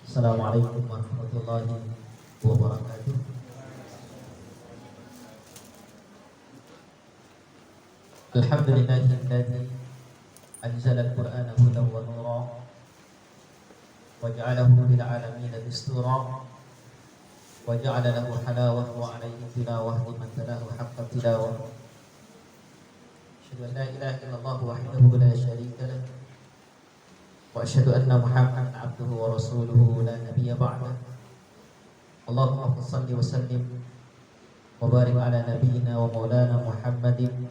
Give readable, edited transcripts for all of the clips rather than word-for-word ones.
Assalamualaikum warahmatullahi wabarakatuh. Alhamdulillahilladzi anzala al-Qur'ana hudan wa nura wa ja'alahu lil 'alamin dastura wa ja'ala lahu halawah wa 'alayhi tilawah liman talahu haqqa tilawah. Asyhadu an la ilaha illallah wahdahu la syarika lahu wa asyhadu anna Muhammadan 'abduhu wa rasuluhu la nabiyya ba'dah. Allahumma shalli wa sallim wa barik ala nabiyyina wa maulana Muhammadin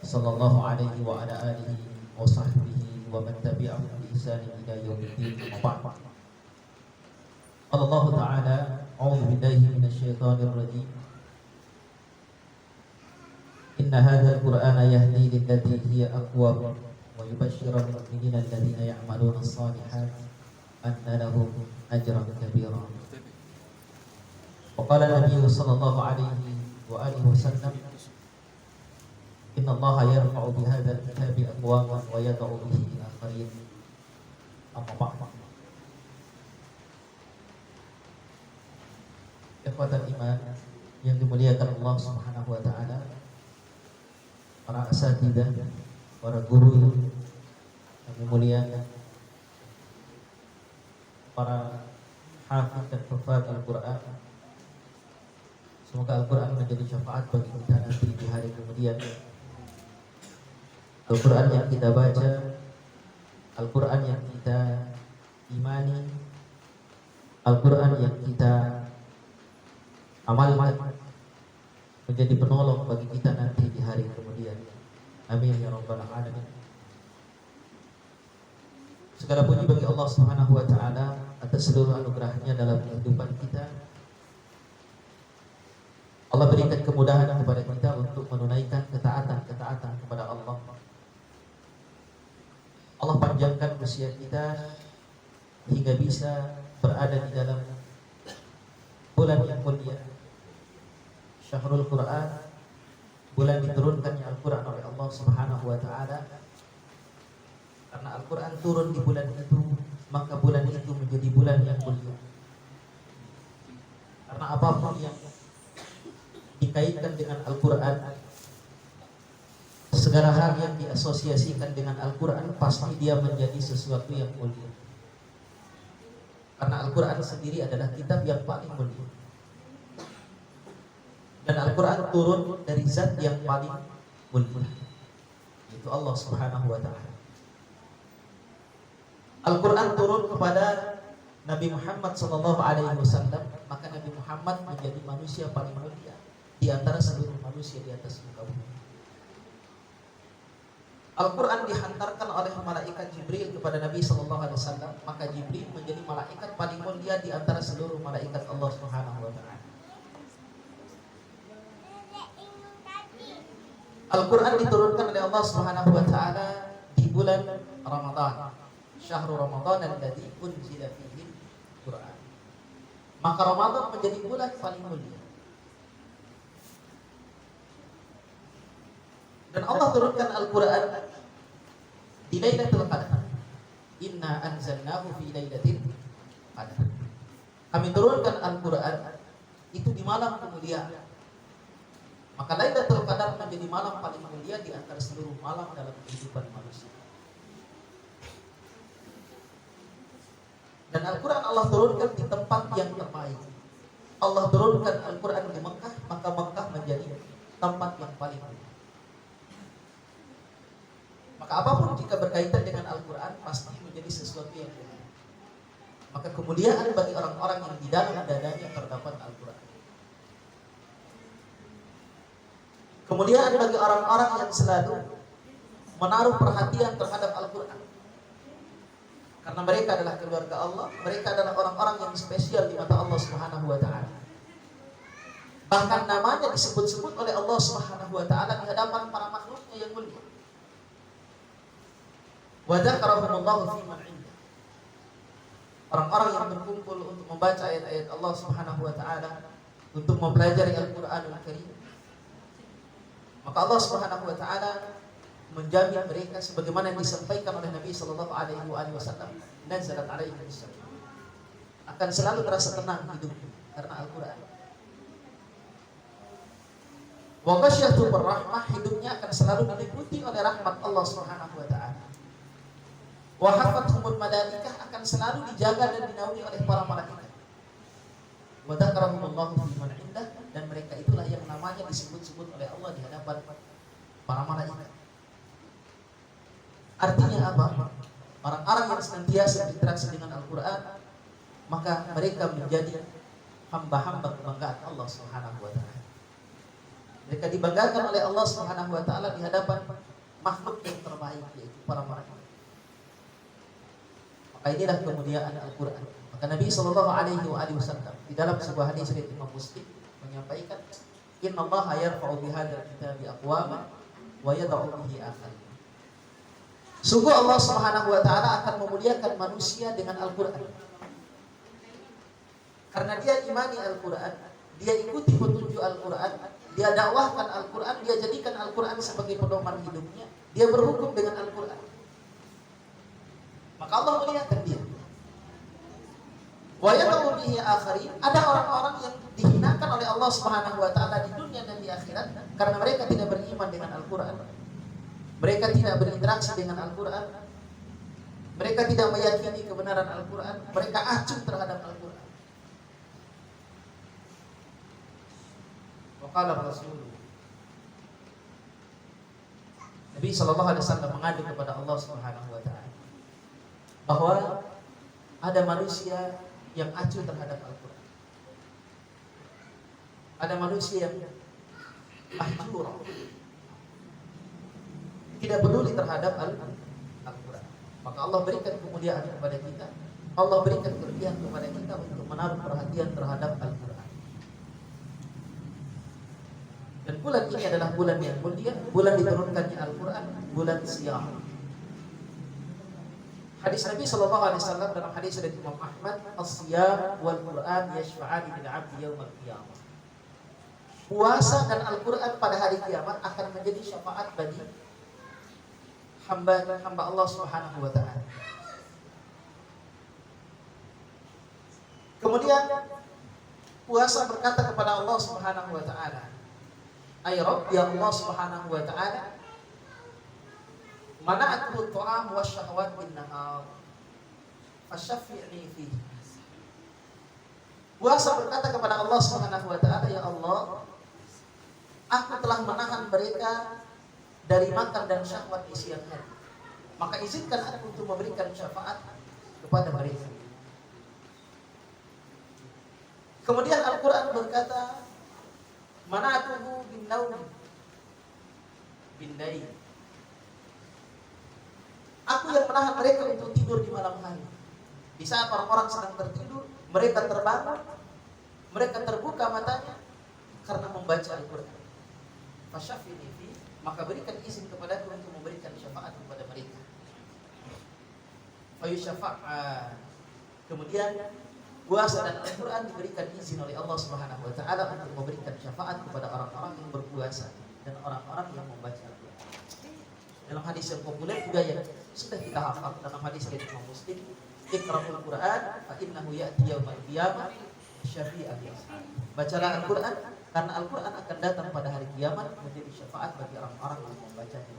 sallallahu alaihi wa ala alihi wa sahbihi wa man tabi'ahum bi ihsan ila yaumiddin. Allah Ta'ala, a'udzu billahi minasyaitonir rajim. Inna hadzal Qur'ana yahdi lillati hiya aqwam wa yubashshirul mu'minina alladhina ya'maluna as-salihati anna lahum ajran kabira. Wa qala an-nabiy sallallahu alaihi wa alihi wasallam, Inna Allah yarfa'u bihadzal kitabi aqwaman wa yad'u bihi akharin. Amma ba'd. Ikhwatal iman yang dimuliakan Allah Subhanahu wa taala, para asatidzah, para guru yang dimuliakan, para hafiz dan hufaz Al-Qur'an. Semoga Al-Qur'an menjadi syafaat bagi kita nanti di hari kemudian. Al-Quran yang kita baca, Al-Quran yang kita imani, Al-Quran yang kita amalkan menjadi penolong bagi kita nanti di hari kemudian. Amin ya rabbal alamin. Segala puji bagi Allah Subhanahu wa taala atas seluruh anugerahnya dalam kehidupan kita. Allah berikan kemudahan kepada kita untuk menunaikan ketaatan kepada Allah. Allah panjangkan usia kita hingga bisa berada di dalam bulan yang mulia, Syahrul Quran, bulan diturunkannya Al-Quran oleh Allah Subhanahu wa taala. Karena Al-Quran turun di bulan itu, maka bulan itu menjadi bulan yang mulia. Karena apapun yang dikaitkan dengan Al-Quran, segala hal yang diasosiasikan dengan Al-Quran pasti dia menjadi sesuatu yang mulia. Karena Al-Quran sendiri adalah kitab yang paling mulia. Dan Al-Quran turun dari zat yang paling mulia, yaitu Allah Subhanahu wa ta'ala. Al-Quran turun kepada Nabi Muhammad SAW, maka Nabi Muhammad menjadi manusia paling mulia di antara seluruh manusia di atas muka bumi. Al-Quran dihantarkan oleh malaikat Jibril kepada Nabi SAW, maka Jibril menjadi malaikat paling mulia di antara seluruh malaikat Allah Subhanahu wa ta'ala. Al-Quran diturunkan oleh Allah Subhanahu wa ta'ala di bulan Ramadan, Syahrul Ramadan alladzi unzila fihi Al-Quran. Maka Ramadan menjadi bulan paling mulia. Dan Allah turunkan Al-Quran di Lailatul Qadar. Inna anzalnahu fi lailatul qadar. Kami turunkan Al-Quran itu di malam kemuliaan. Maka Lailatul Qadar menjadi malam paling mulia di antara seluruh malam dalam kehidupan manusia. Dan Al-Quran Allah turunkan di tempat yang terbaik. Allah turunkan Al-Quran di Mekah, maka Mekah menjadi tempat yang paling mulia. Maka apapun jika berkaitan dengan Al-Quran pasti menjadi sesuatu yang mulia. Maka kemuliaan bagi orang-orang yang di dalam dadanya terdapat Al-Quran. Kemuliaan bagi orang-orang yang selalu menaruh perhatian terhadap Al-Quran. Karena mereka adalah keluarga Allah, mereka adalah orang-orang yang spesial di mata Allah Subhanahu wa ta'ala. Bahkan namanya disebut-sebut oleh Allah Subhanahu wa ta'ala di hadapan para makhluknya yang mulia. Wa dzakarahumullahu fi man 'indah. Orang-orang yang berkumpul untuk membaca ayat-ayat Allah Subhanahu wa ta'ala, untuk mempelajari Al-Qur'anul Karim. Maka Allah Subhanahu wa ta'ala menjamin mereka sebagaimana yang disampaikan oleh Nabi sallallahu alaihi wasallam, nazalat alaihi wasallam. akan selalu terasa tenang hidup karena Al-Quran. Wa ghasyiyatuhum rahmah, hidupnya akan selalu diliputi oleh rahmat Allah Subhanahu wa taala. Wa hafathumul malaikah, akan selalu dijaga dan dinaungi oleh para malaikat. Wa dzakarahumullahu fi man indah, dan mereka itulah yang namanya disebut-sebut oleh Allah di hadapan para malaikat. Artinya apa? Orang-orang yang senantiasa berinteraksi dengan Al-Quran, maka mereka menjadi hamba-hamba kebanggaan Allah Subhanahu wa taala. Mereka dibanggakan oleh Allah Subhanahu wa taala di hadapan makhluk yang terbaik, yaitu para malaikat. Maka inilah kemuliaan Al-Quran. Maka Nabi sallallahu alaihi wasallam di dalam sebuah hadis riwayat Imam Muslim menyampaikan, "Innallaha yarfa'u bihadzal kitabi aqwaman wa yad'u bihi akharin." Sungguh Allah Subhanahu wa taala akan memuliakan manusia dengan Al-Quran. Karena dia imani Al-Quran, dia ikuti petunjuk Al-Quran, dia dakwahkan Al-Quran, dia jadikan Al-Quran sebagai pedoman hidupnya, dia berhukum dengan Al-Quran. Maka Allah muliakan dia. Wa yad'u bihi akharin, ada orang-orang yang dihinakan oleh Allah Subhanahu wa taala di dunia dan di akhirat karena mereka tidak beriman dengan Al-Quran. Mereka tidak berinteraksi dengan Al-Quran. Mereka tidak meyakini kebenaran Al-Quran. Mereka acuh terhadap Al-Quran. Wa qala Rasul, Nabi sallallahu alaihi wasallam mengadu kepada Allah Subhanahu wa taala bahwa ada manusia yang acuh terhadap Al-Quran. Ada manusia yang mahjur, tidak peduli terhadap Al-Quran. Maka Allah berikan kemuliaan kepada kita, Allah berikan kelebihan kepada kita untuk menaruh perhatian terhadap Al-Quran. Dan bulan ini adalah bulan yang mulia, bulan diturunkannya Al-Quran, bulan Siyam. Hadis Nabi sallallahu alaihi wasallam dalam hadis dari Imam Ahmad, "As-Siyam wal Quran yashfa'ani bil 'abdi yaumil qiyamah." Puasa dan Al-Quran pada hari kiamat akan menjadi syafaat bagi hamba Allah Subhanahu wa taala. Kemudian puasa berkata kepada Allah Subhanahu wa taala, "Ay Rabb, ya Allah Subhanahu wa taala, mana'atu ta'am wa syahwat bin nahar, fasyaffi'ni fihi." Puasa berkata kepada Allah Subhanahu wa taala, "Ya Allah, aku telah menahan mereka dari makan dan syahwat di siang hari. Maka izinkan aku untuk memberikan syafaat kepada mereka." Kemudian Al-Quran berkata, "Mana'atuhu bin naum bin lail." Aku yang menahan mereka untuk tidur di malam hari. Di saat orang-orang sedang tertidur, mereka terbangun, mereka terbuka matanya karena membaca Al-Quran. Fasyafini fi, maka berikan izin kepadaku untuk memberikan syafaat kepada mereka. Fayusyafa'a. Kemudian puasa dan Al-Quran diberikan izin oleh Allah Subhanahu wa taala untuk memberikan syafaat kepada orang-orang yang berpuasa dan orang-orang yang membaca Al-Quran. Dalam hadis yang populer juga yang sudah kita hafal, dalam hadis dari Imam Muslim, "Iqra'ul Quran fa innahu ya'ti yaumal qiyamah syafi'an li ashabi." Bacalah Al-Quran karena Al-Quran akan datang pada hari kiamat menjadi syafaat bagi orang-orang yang membacanya.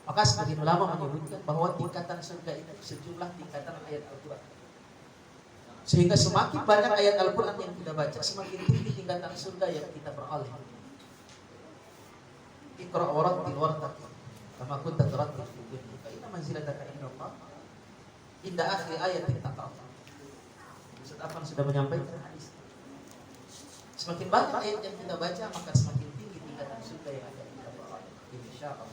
Maka sebagian ulama menyebutkan bahwa tingkatan surga itu sejumlah tingkatan ayat Al-Quran. Sehingga semakin banyak ayat Al-Quran yang kita baca, semakin tinggi tingkatan surga yang kita peroleh. Iqra' warattil wartaqi kama kunta turattil fi dunya fa inna manzilataka indallah inda akhir ayatin taqra'. Ustaz Afan sudah menyampaikan hadis. Semakin banyak ayat yang kita baca, maka semakin tinggi tingkatan surga yang ada kita peroleh, insyaallah.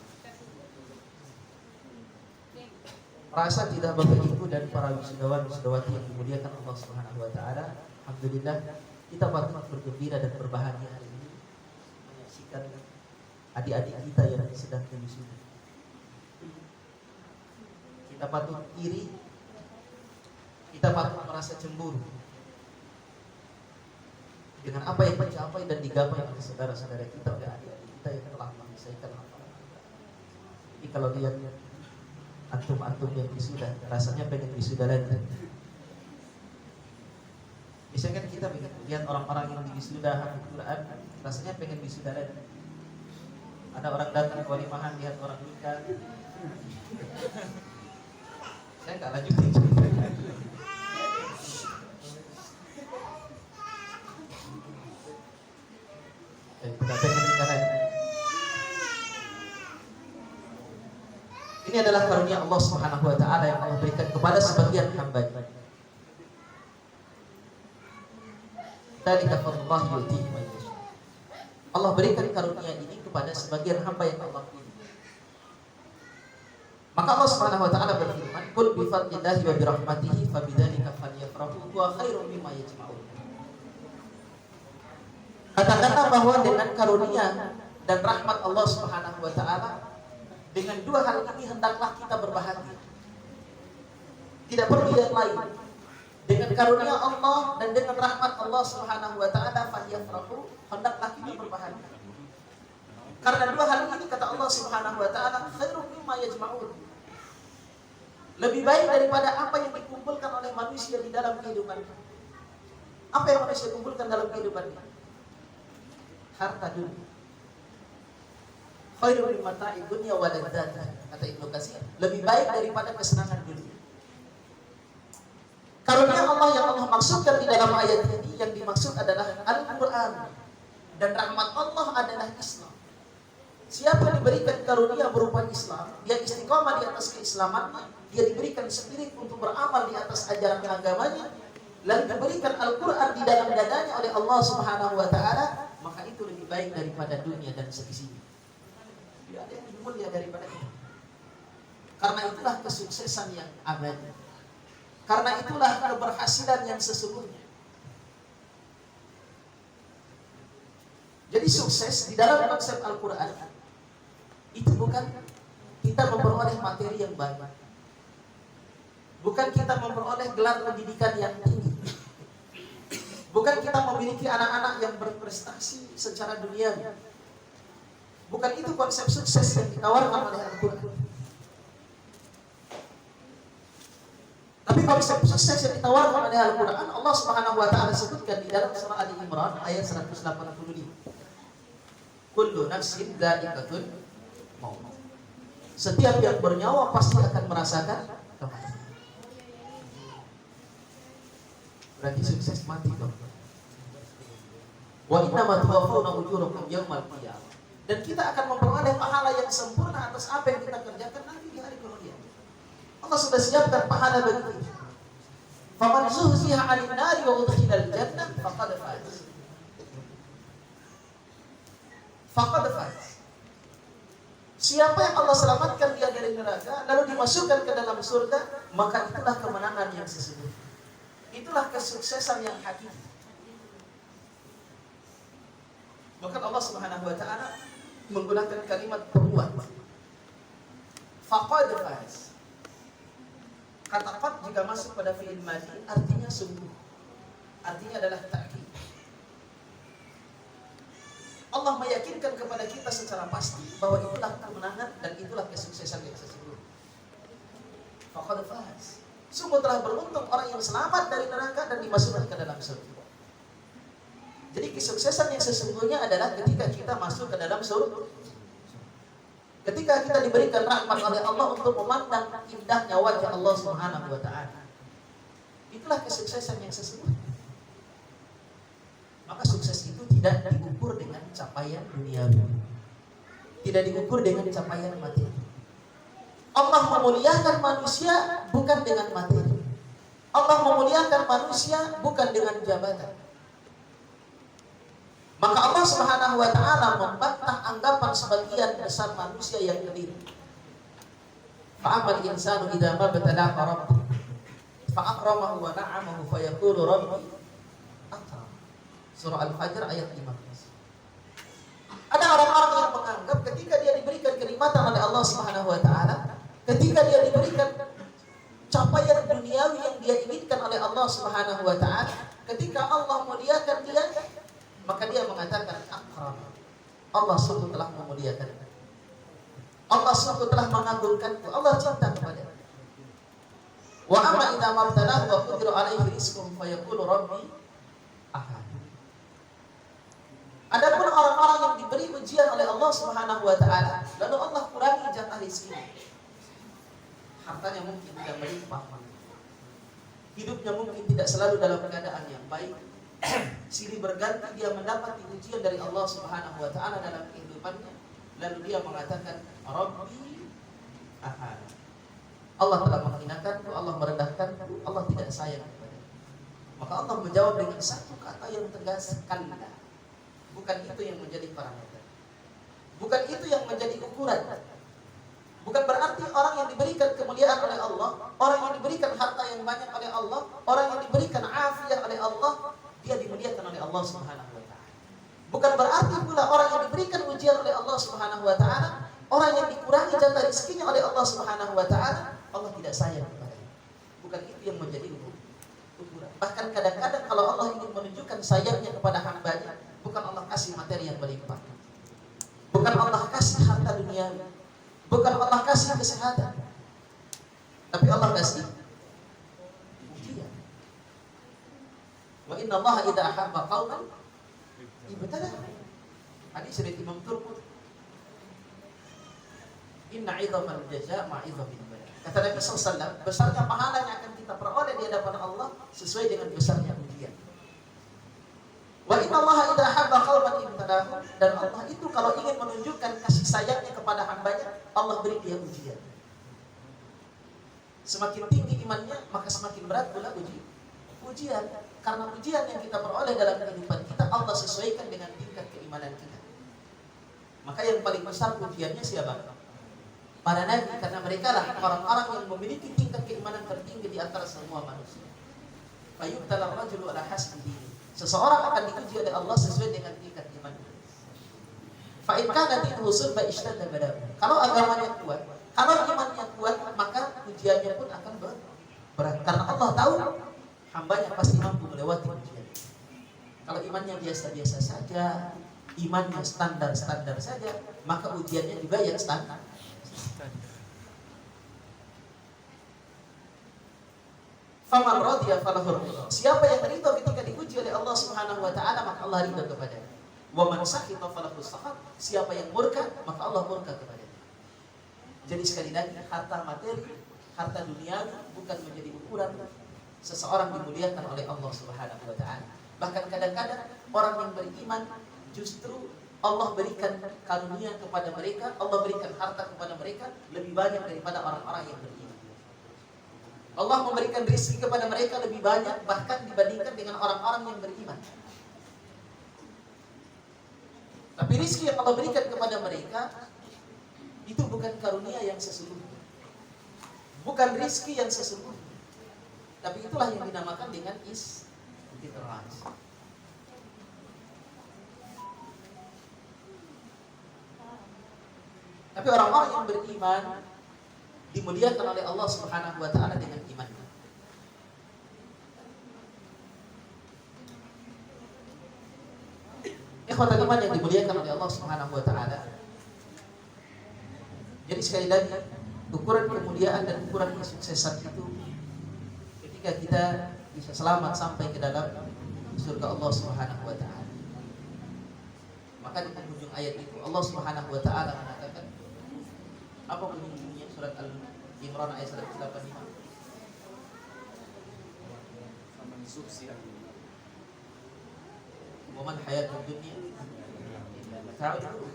Rasa tidak Bapak Ibu dan para wisudawan-wisudawati yang dimuliakan Allah Subhanahu wa taala, alhamdulillah kita patut bergembira dan berbahagia hari ini menyaksikan adik-adik kita yang sedang wisuda. Kita patut iri, kita patut merasa cemburu dengan apa yang dicapai dan digapai oleh saudara-saudara kita, oleh adik-adik kita yang telah menyelesaikan hafalan. Jadi kalau lihat antum-antum yang wisuda, rasanya pengen wisuda lagi. Misalkan kita lihat orang-orang yang wisuda hafid Quran, rasanya pengen wisuda lagi. Ada orang datang ke walimahan lihat orang nikah. Saya nggak lanjutin ceritanya. Kita pengen nikahan. Ini adalah karunia Allah Subhanahu wa taala yang Allah berikan kepada sebagian hamba-Nya. Dzalika fadlullah yu'tihi man yasha. Allah berikan karunia ini kepada sebagian hamba yang Allah pilih. Maka Allah Subhanahu wa taala berfirman, "Qul bi fadlillahi wa bi rahmatihi fabidzalika falyafrahu huwa khairum mimma yajma'un." Katakanlah bahwa dengan karunia dan rahmat Allah Subhanahu wa taala, dengan dua hal ini hendaklah kita berbahagia. Tidak perlu yang lain. Dengan karunia Allah dan dengan rahmat Allah Subhanahu wa taala falyafrahu, hendaklah kita berbahagia. Karena dua hal ini kata Allah Subhanahu wa taala khairum mimma yajma'un. Lebih baik daripada apa yang dikumpulkan oleh manusia di dalam kehidupannya. Apa yang manusia kumpulkan dalam kehidupannya? Harta dunia. Khairum min mata'i dunya wa ladzatiha, kata Ibnu Katsir. Lebih baik daripada kesenangan dunia. Karunia Allah yang Allah maksudkan di dalam ayat ini, yang dimaksud adalah Al-Quran, dan rahmat Allah adalah Islam. Siapa yang diberikan karunia berupa Islam, dia istiqomah di atas keislamannya, dia diberikan spirit untuk beramal di atas ajaran agamanya, lalu diberikan Al-Quran di dalam dadanya oleh Allah Subhanahu wa taala, maka itu lebih baik daripada dunia dan seisinya. Tidak ada yang lebih mulia daripada itu. Karena itulah kesuksesan yang abadi. Karena itulah keberhasilan yang sesungguhnya. Jadi sukses di dalam konsep Al-Quran itu bukan kita memperoleh materi yang banyak, bukan kita memperoleh gelar pendidikan yang tinggi, bukan kita memiliki anak-anak yang berprestasi secara duniawi. Bukan itu konsep sukses yang ditawarkan oleh Al-Quran. Tapi konsep sukses yang ditawarkan oleh Al-Quran, Allah Subhanahu wa taala sebutkan di dalam surah Ali Imran ayat 185. Kullu nafsin dha'iqatul maut. Setiap yang bernyawa pasti akan merasakan kematian. Berarti sukses mati dong. Wa innama tuwaffawna ujurakum yaumal qiyamah. Dan kita akan memperoleh pahala yang sempurna atas apa yang kita kerjakan nanti di hari kemudian. Allah sudah siapkan pahala bagi kita. Faman zuhziha 'anil nari wa udkhilal jannah faqad faz. Faqad faz. Siapa yang Allah selamatkan dia dari neraka lalu dimasukkan ke dalam surga, maka itulah kemenangan yang sesungguhnya. Itulah kesuksesan yang hakiki. Bahkan Allah Subhanahu wa taala menggunakan kalimat peruat. Faqad faz. Kata qad jika masuk pada fi'il madhi artinya sungguh. Artinya adalah ta'kid. Allah meyakinkan kepada kita secara pasti bahwa itulah kemenangan dan itulah kesuksesan yang sesungguhnya. Faqad faz. Sungguh telah beruntung orang yang selamat dari neraka dan dimasukkan ke dalam surga. Jadi kesuksesan yang sesungguhnya adalah ketika kita masuk ke dalam surga. Ketika kita diberikan rahmat oleh Allah untuk memandang indahnya wajah Allah Subhanahu wa taala. Itulah kesuksesan yang sesungguhnya. Maka sukses itu tidak diukur dengan capaian duniawi. Tidak diukur dengan capaian materi. Allah memuliakan manusia bukan dengan materi. Allah memuliakan manusia bukan dengan jabatan. Maka Allah Subhanahu wa taala membantah anggapan sebagian besar manusia yang keliru. Fa'amal insanu idza ma batalaqa rabbuh fa'akramahu wa na'amahu fayaqulu rabbi akram. Surah Al-Fajr ayat 15. Ada orang-orang yang menganggap ketika dia diberikan kenikmatan oleh Allah Subhanahu wa taala, ketika dia diberikan capaian duniawi yang dia inginkan oleh Allah Subhanahu wa taala, ketika Allah muliakan dia, maka dia mengatakan akram. Allah sungguh telah memuliakan. Allah sungguh telah mengagungkanku. Allah cinta kepada. Wa amma idza mabtalahu wa qadira alaihi rizquhu fayaqulu rabbi ahad. Adapun orang-orang yang diberi ujian oleh Allah Subhanahu wa taala, lalu Allah kurangi jatah rezekinya. Hartanya mungkin tidak melimpah. Hidupnya mungkin tidak selalu dalam keadaan yang baik. Silih berganti dia mendapat ujian dari Allah Subhanahu wa taala dalam kehidupannya. Lalu dia mengatakan, Rabbi ahad. Allah telah menghinakanku, Allah merendahkanku, Allah tidak sayang kepadaku. Maka Allah menjawab dengan satu kata yang tegas, kalla. Bukan itu yang menjadi parameter. Bukan itu yang menjadi ukuran. Bukan berarti orang yang diberikan kemuliaan oleh Allah, orang yang diberikan harta yang banyak oleh Allah, orang yang diberikan afiat oleh Allah, dia dimuliakan oleh Allah Subhanahu wa taala. Bukan berarti pula orang yang diberikan ujian oleh Allah Subhanahu wa taala, orang yang dikurangi jatah rezekinya oleh Allah Subhanahu wa taala, Allah tidak sayang kepadanya. Bukan itu yang menjadi ukuran. Bahkan kadang-kadang kalau Allah ingin menunjukkan sayangnya kepada hamba-Nya, bukan Allah kasih materi yang berlimpah. Bukan Allah kasih harta dunia. Bukan Allah kasih kesehatan. Tapi Allah kasih ujian. Wa inna Allah idza ahabba qauman ibtalah. Hadis dari Imam Turmudi. Inna 'idhamal jazaa' ma 'idhamil bala. Kata Nabi SAW, besarnya pahala yang akan kita peroleh di hadapan Allah sesuai dengan besarnya ujian. Wa inna Allah idza ahabba qauman ibtalahu, dan Allah itu kalau ingin menunjukkan kasih sayangnya kepada hamba-Nya, Allah beri dia ujian. Semakin tinggi imannya, maka semakin berat pula ujian. Karena ujian yang kita peroleh dalam kehidupan kita, Allah sesuaikan dengan tingkat keimanan kita. Maka yang paling besar ujiannya siapa? Para nabi, karena mereka lah orang-orang yang memiliki tingkat keimanan tertinggi di antara semua manusia. Fayubtala ar-rajulu ala hasbi dinihi. Seseorang akan diuji oleh Allah sesuai dengan tingkat iman. Fa in kana dinu sulba ishtadda bala. Kalau agamanya kuat, kalau imannya kuat, maka ujiannya pun akan berat. Karena Allah tahu hambanya pasti mampu melewati ujian. Kalau imannya biasa-biasa saja, imannya standar-standar saja, maka ujiannya juga yang standar. Faman radiya falahu ridha. Siapa yang ridha ketika diuji oleh Allah Subhanahu wa taala, maka Allah ridha kepadanya. Wa man sakhita falahu sakhat. Siapa yang murka, maka Allah murka kepadanya. Jadi sekali lagi, harta materi, harta dunia bukan menjadi ukuran seseorang dimuliakan oleh Allah Subhanahu wa taala. Bahkan kadang-kadang orang yang beriman justru Allah berikan karunia kepada mereka, Allah berikan harta kepada mereka lebih banyak daripada orang-orang yang beriman. Allah memberikan rezeki kepada mereka lebih banyak bahkan dibandingkan dengan orang-orang yang beriman. Tapi rezeki yang Allah berikan kepada mereka itu bukan karunia yang sesungguhnya. Bukan rezeki yang sesungguhnya. Tapi itulah yang dinamakan dengan istidraj. Tapi orang-orang yang beriman dimuliakan oleh Allah Subhanahu wa taala dengan imannya. Ikhwatul iman yang dimuliakan oleh Allah Subhanahu wa taala. Jadi sekali lagi, ukuran kemuliaan dan ukuran kesuksesan itu ketika kita bisa selamat sampai ke dalam surga Allah Subhanahu wa taala. Maka di penghujung ayat itu Allah Subhanahu wa taala mengatakan, apa bunyinya surat Al-Imran ayat 185? Faman subsiya wa man hayatud dunya illa mata'ul ghurur.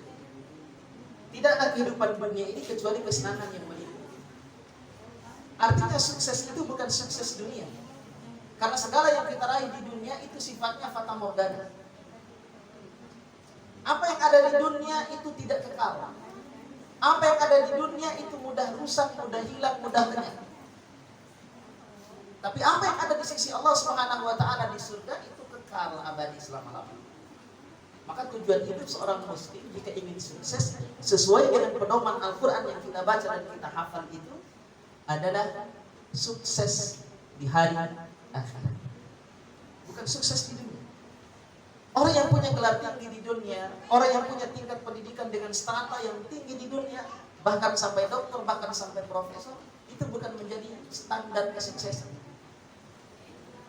Tidaklah kehidupan dunia ini kecuali kesenangan yang menipu. Artinya sukses itu bukan sukses dunia. Karena segala yang kita raih di dunia itu sifatnya fata morgana. Apa yang ada di dunia itu tidak kekal. Apa yang ada di dunia itu mudah rusak, mudah hilang, mudah lenyap. Tapi apa yang ada di sisi Allah Subhanahu wa taala di surga itu kekal abadi selama-lamanya. Maka tujuan hidup seorang muslim jika ingin sukses sesuai dengan pedoman Al-Qur'an yang kita baca dan kita hafal itu adalah sukses di hari akhirat. Bukan sukses di dunia. Orang yang punya gelar tinggi di dunia, orang yang punya tingkat pendidikan dengan strata yang tinggi di dunia, bahkan sampai dokter, bahkan sampai profesor, itu bukan menjadi standar kesuksesan.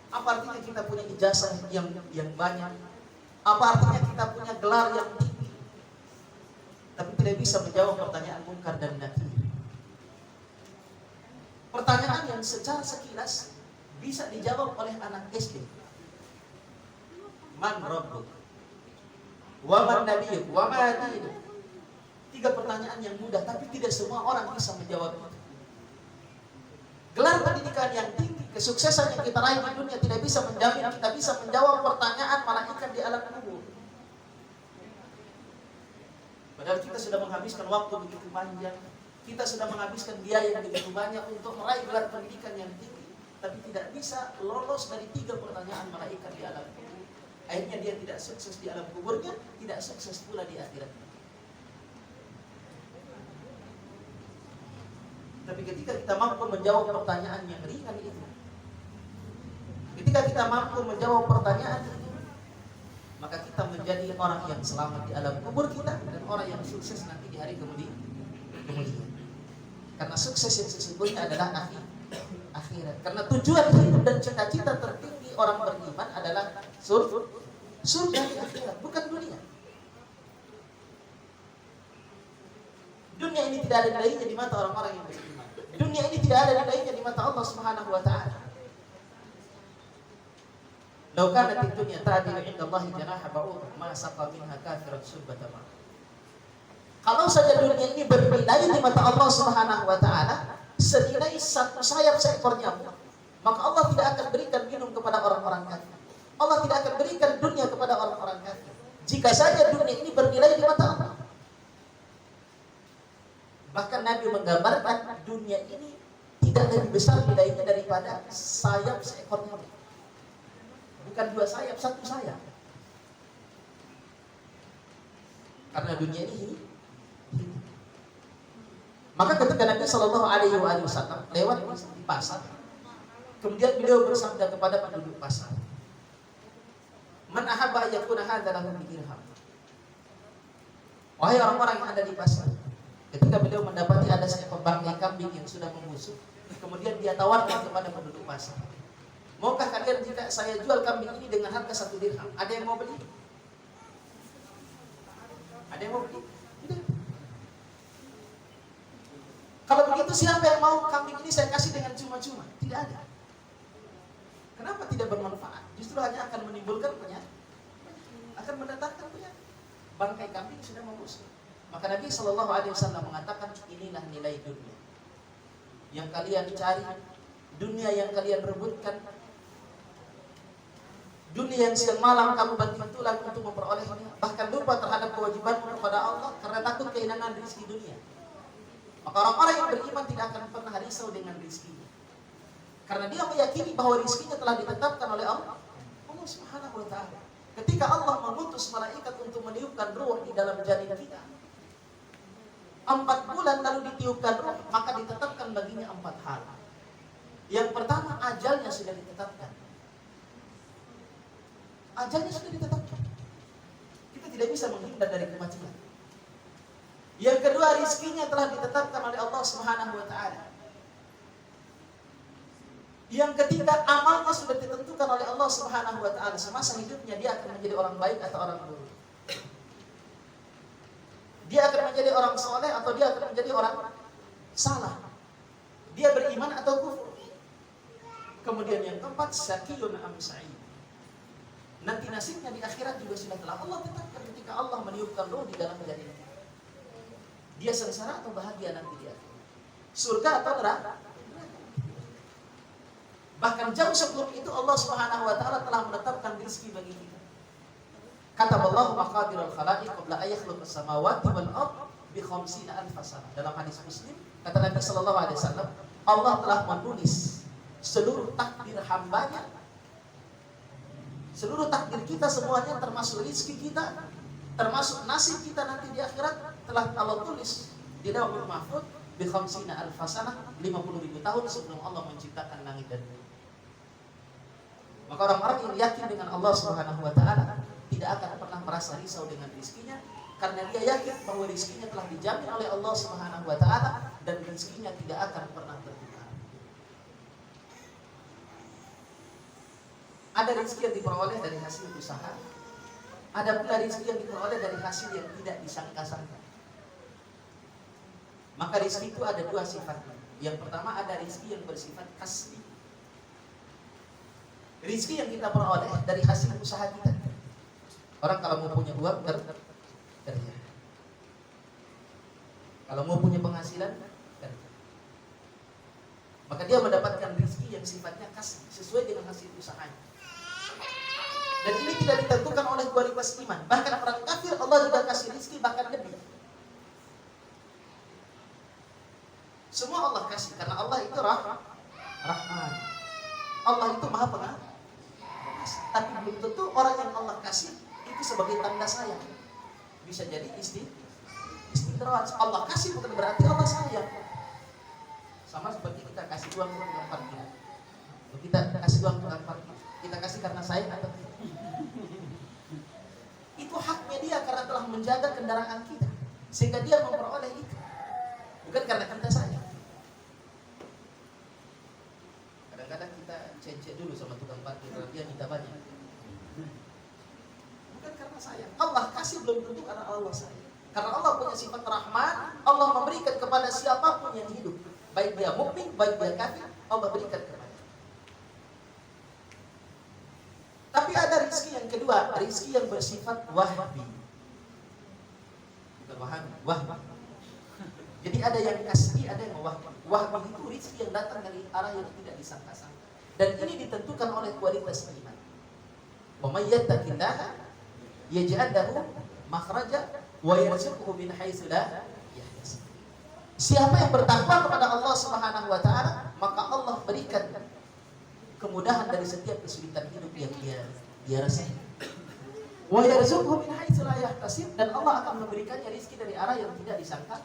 Apa artinya kita punya ijazah yang banyak? Apa artinya kita punya gelar yang tinggi, tapi tidak bisa menjawab pertanyaan munkar dan nakir? Pertanyaan yang secara sekilas bisa dijawab oleh anak SD. Man rabbuk? Wa man nabiyyuk? Wa ma dinuk? 3 pertanyaan yang mudah, tapi tidak semua orang bisa menjawab itu. Gelar pendidikan yang tinggi, kesuksesan yang kita raih di dunia tidak bisa menjamin kita bisa menjawab pertanyaan malaikat di alam kubur. Padahal kita sudah menghabiskan waktu begitu panjang, kita sudah menghabiskan biaya yang begitu banyak untuk meraih gelar pendidikan yang tinggi, tapi tidak bisa lolos dari 3 pertanyaan malaikat di alam kubur. Akhirnya dia tidak sukses di alam kuburnya, tidak sukses pula di akhiratnya. Tapi ketika kita mampu menjawab pertanyaan yang ringan itu, ketika kita mampu menjawab pertanyaan itu, maka kita menjadi orang yang selamat di alam kubur kita dan orang yang sukses nanti di hari kemudian. Karena sukses yang sesungguhnya adalah akhirat. Karena tujuan hidup dan cita-cita tertinggi orang beriman adalah surga di akhirat, bukan dunia. Dunia ini tidak ada nilainya di mata orang-orang yang beriman. Dunia ini tidak ada nilainya di mata Allah Subhanahu wa taala. Lau kanat dunya ta'dilu 'inda Allah janaha ba'udah ma saqa minha kafiran subbata ma. Kalau saja dunia ini bernilai di mata Allah Subhanahu wa taala senilai satu sayap seekor nyamuk, maka Allah tidak akan berikan minum kepada orang-orang kafir. Allah tidak akan berikan dunia kepada orang-orang kafir. Jika saja dunia ini bernilai di mata Allah. Bahkan Nabi menggambarkan dunia ini tidak lebih besar nilainya daripada sayap seekor nyamuk. Bukan 2 sayap, 1 sayap. Karena dunia ini hidup. Maka ketika Nabi Shallallahu Alaihi Wasallam lewat di pasar, kemudian beliau bersabda kepada penduduk pasar, Man ahabba yakuna hadza lahu dirham. Wahai orang-orang yang ada di pasar, ketika beliau mendapati ada seekor bangkai kambing yang sudah membusuk, kemudian dia tawarkan kepada penduduk pasar, maukah kalian jika saya jual kambing ini dengan harga 1 dirham? Ada yang mau beli? Ada yang mau beli? Tidak. Kalau begitu siapa yang mau kambing ini saya kasih dengan cuma-cuma? Tidak ada. Kenapa tidak bermanfaat? Justru hanya akan menimbulkan penyakit, akan mendatangkan penyakit. Bangkai kambing sudah membusuk. Maka Nabi Shallallahu Alaihi Wasallam mengatakan, inilah nilai dunia yang kalian cari, dunia yang kalian rebutkan, dunia yang siang malam kamu banting tulang untuk memperolehnya, bahkan lupa terhadap kewajibanmu kepada Allah karena takut kehilangan rezeki dunia. Maka orang-orang yang beriman tidak akan pernah risau dengan rezekinya, karena dia meyakini bahwa rezekinya telah ditetapkan oleh Allah Subhanahu wa taala. Ketika Allah mengutus malaikat untuk meniupkan ruh di dalam janin kita, 4 bulan lalu ditiupkan ruh, maka ditetapkan baginya 4 hal. Yang pertama, ajalnya sudah ditetapkan. Ajalnya sudah ditetapkan. Kita tidak bisa menghindar dari kematian. Yang kedua, rizkinya telah ditetapkan oleh Allah Subhanahu wa taala. Yang ketiga, amalnya sudah ditentukan oleh Allah Subhanahu wa taala. Semasa hidupnya dia akan menjadi orang baik atau orang buruk. Dia akan menjadi orang soleh atau dia akan menjadi orang salah. Dia beriman atau kufur. Kemudian yang keempat, syaqiyun am sa'id. Nanti nasibnya di akhirat juga sudah telah Allah tetapkan ketika Allah meniupkan roh di dalam janin. Dia sengsara atau bahagia nanti dia. Surga atau neraka. Bahkan jauh sebelum itu Allah Subhanahu wa taala telah menetapkan rezeki bagi kita. Kataballahu maqadirul khalaiq qabla an yakhluqa as-samawati wal ard bi 50,000 sana. Dalam hadis Muslim, kata Nabi sallallahu alaihi wasallam, Allah telah menulis seluruh takdir hambanya, seluruh takdir kita semuanya, termasuk rezeki kita, termasuk nasib kita nanti di akhirat, telah Allah tulis di Lauhul Mahfuz bi 50,000 sana, 50.000 tahun sebelum Allah menciptakan langit dan bumi. Maka orang-orang yang yakin dengan Allah Subhanahu wa taala tidak akan pernah merasa risau dengan rezekinya, karena dia yakin bahwa rezekinya telah dijamin oleh Allah Subhanahu wa taala dan rezekinya tidak akan pernah berkurang. Ada rezeki yang diperoleh dari hasil usaha. Ada pula rezeki yang diperoleh dari hasil yang tidak disangka-sangka. Maka rezeki itu ada dua sifatnya. Yang pertama ada rezeki yang bersifat kasbi. Rezeki yang kita peroleh dari hasil usaha kita. Orang kalau mau punya uang kerja. Kalau mau punya penghasilan kerja. Maka dia mendapatkan rezeki yang sifatnya kasbi, sesuai dengan hasil usahanya. Dan ini tidak ditentukan oleh kualitas iman. Bahkan orang kafir Allah juga kasih rezeki bahkan lebih. Semua Allah kasih karena Allah itu Rahman. Allah itu Maha Pengasih. Tapi belum tentu orang yang Allah kasih itu sebagai tanda sayang. Bisa jadi istiqraat. Allah kasih bukan berarti Allah sayang. Sama seperti kita kasih uang untuk tukang parkir. Kita kasih uang tukang parkir. Kita kasih karena sayang atau tidak? Itu haknya dia karena telah menjaga kendaraan kita, sehingga dia memperoleh itu. Bukan karena kita sayang. Kadang-kadang kita cek dulu sama tukang parkir karena dia minta banyak. Bukan karena sayang. Allah kasih belum tentu karena Allah sayang. Karena Allah punya sifat Rahman, Allah memberikan kepada siapapun yang hidup, baik dia mukmin, baik dia kafir, Allah berikan kepada. Tapi ada rezeki yang kedua, rezeki yang bersifat wahbi. Bukan wahbi. Jadi ada yang kasbi, ada yang wahbi. Wahbi itu rezeki yang datang dari arah yang tidak disangka-sangka. Dan ini ditentukan oleh kualitas iman. Wa may yattaqillaha yaj'al lahu makhraja wa yarzuqhu min haitsu la yahtasib. Siapa yang bertakwa kepada Allah Subhanahu wa taala, maka Allah berikan kemudahan dari setiap kesulitan hidup yang dia rasakan. Wa yarzuqhu min haitsu la yahtasib, dan Allah akan memberikannya rezeki dari arah yang tidak disangka.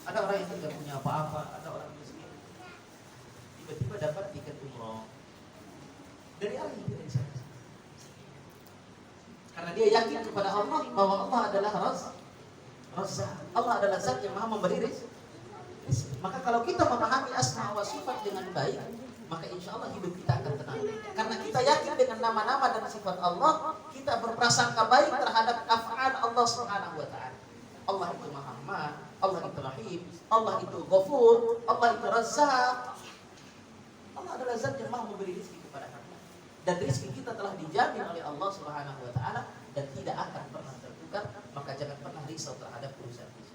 Ada orang yang tidak punya apa-apa, ada orang miskin, tiba-tiba dapat tiket umroh dari arah yang tidak disangka. Karena dia yakin kepada Allah bahwa Allah adalah Razzaq. Allah adalah Zat yang Maha memberi rezeki. Maka kalau kita memahami asma wa sifat dengan baik, maka insya Allah hidup kita akan tenang. Karena kita yakin dengan nama-nama dan sifat Allah, kita berprasangka baik terhadap af'al Allah Subhanahu wa taala. Allah itu Maha Rahman, Allah itu Rahim, Allah itu Ghafur, Allah itu Razzaq. Allah adalah Zat yang Maha memberi rezeki kepada kita. Dan rezeki kita telah dijamin oleh Allah Subhanahu wa taala dan tidak akan pernah tertukar, maka jangan pernah risau terhadap urusan rezeki.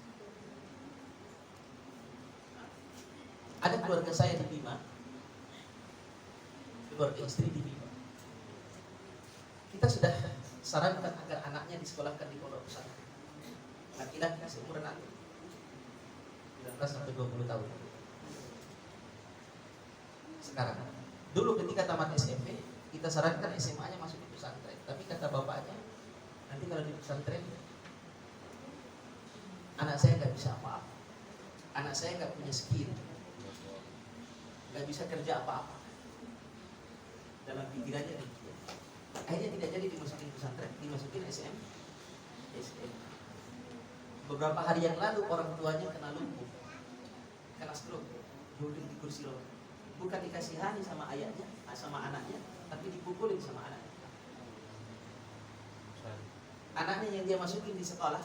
Ada keluarga saya di Bima, keluarga istri di Bima. Kita sudah sarankan agar anaknya disekolahkan di pondok pesantren. Laki-laki seumuran aku, 19 sampai 20 tahun. Sekarang, dulu ketika tamat SMP, kita sarankan SMA-nya masuk di pesantren. Tapi kata bapaknya, nanti kalau di pesantren, anak saya nggak bisa apa-apa, anak saya nggak punya skill, nggak bisa kerja apa-apa. Dalam pikirannya demikian. Akhirnya tidak jadi dimasukin pesantren, dimasukin SM. Beberapa hari yang lalu orang tuanya kena lumpuh, kena stroke, duduk di kursi roda. Bukan dikasihani sama ayahnya, sama anaknya, tapi dipukulin sama anaknya. Anaknya yang dia masukin di sekolah,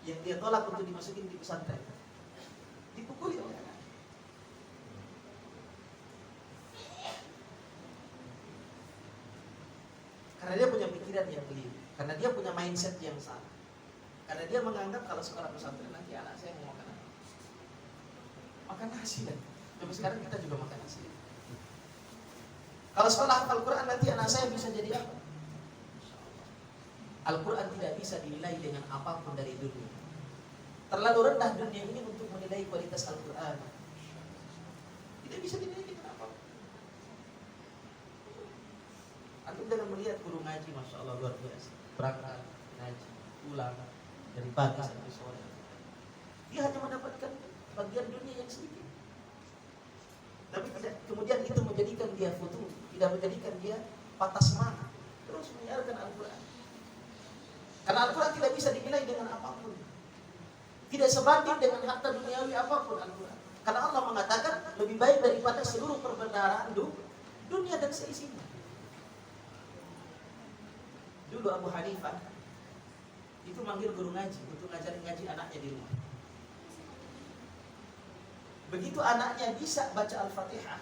yang dia tolak untuk dimasukin di pesantren, dipukuli oleh anaknya. Karena dia punya pikiran yang keliru, karena dia punya mindset yang salah, karena dia menganggap kalau sekolah pesantren nanti anak saya mau makan nasi kan. Tapi sekarang kita juga makan nasi. Kalau sekolah Al-Quran nanti anak saya bisa jadi apa? Al-Quran tidak bisa dinilai dengan apapun dari dunia. Terlalu rendah dunia ini untuk menilai kualitas Al-Quran. Tidak bisa dinilai dengan apapun. Antum jangan melihat guru ngaji, Masya Allah luar biasa, berangkat ngaji, pulang dari pagi sampai sore. Dia hanya mendapatkan bagian dunia yang sedikit. Tapi tidak, kemudian itu menjadikan dia futur, tidak menjadikan dia patah semangat, terus menyiarkan Al-Quran. Karena Al-Quran tidak bisa dinilai dengan apapun, tidak sebanding dengan harta duniawi apapun Al-Quran. Karena Allah mengatakan lebih baik daripada seluruh perbendaharaan dunia dan seisinya. Dulu Abu Hanifah itu manggil guru ngaji untuk ngajarin ngaji anaknya di rumah. Begitu anaknya bisa baca Al-Fatihah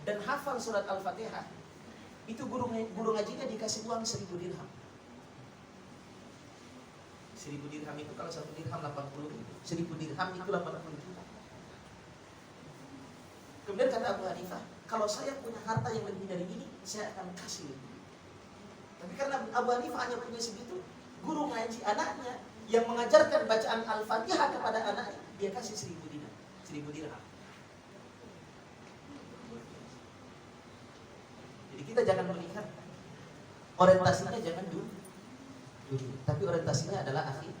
dan hafal surat Al-Fatihah, itu guru ngajinya dikasih uang 1.000 dirham. 1.000 dirham itu kalau 1 dirham 80 ribu. 1.000 dirham itu 80 juta. Kemudian kata Abu Hanifah, kalau saya punya harta yang lebih dari ini, saya akan kasih lebih. Tapi karena Abu Hanifah hanya punya segitu, guru ngaji anaknya yang mengajarkan bacaan Al-Fatihah kepada anaknya, dia kasih 1.000 dirham. Jadi kita jangan melihat orientasinya jangan dulu, tapi orientasinya adalah akhir.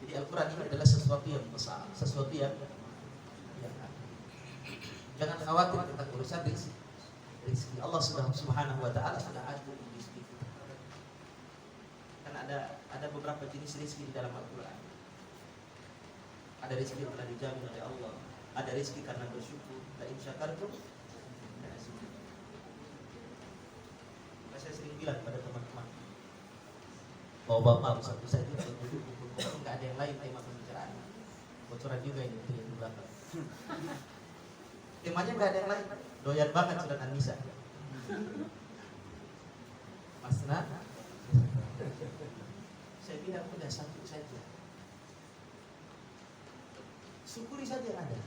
Jadi Al-Quran ini adalah sesuatu yang besar, sesuatu yang jangan khawatir tentang urusan rezeki. Allah Subhanahu wa taala sudah atur rezeki. Karena ada beberapa jenis rezeki di dalam Al-Quran. Ada rezeki yang telah dijamin oleh Allah, ada rezeki karena bersyukur. La in syakartum la azidannakum. Saya sering bilang pada teman-teman, bapak satu saja nggak ada yang lain tema pembicaraan. Bocoran juga ini tuh yang di belakang. Temanya nggak ada yang lain. Doyan banget surat An-Nisa. Masna. Saya bilang udah satu saja. Syukuri saja yang ada.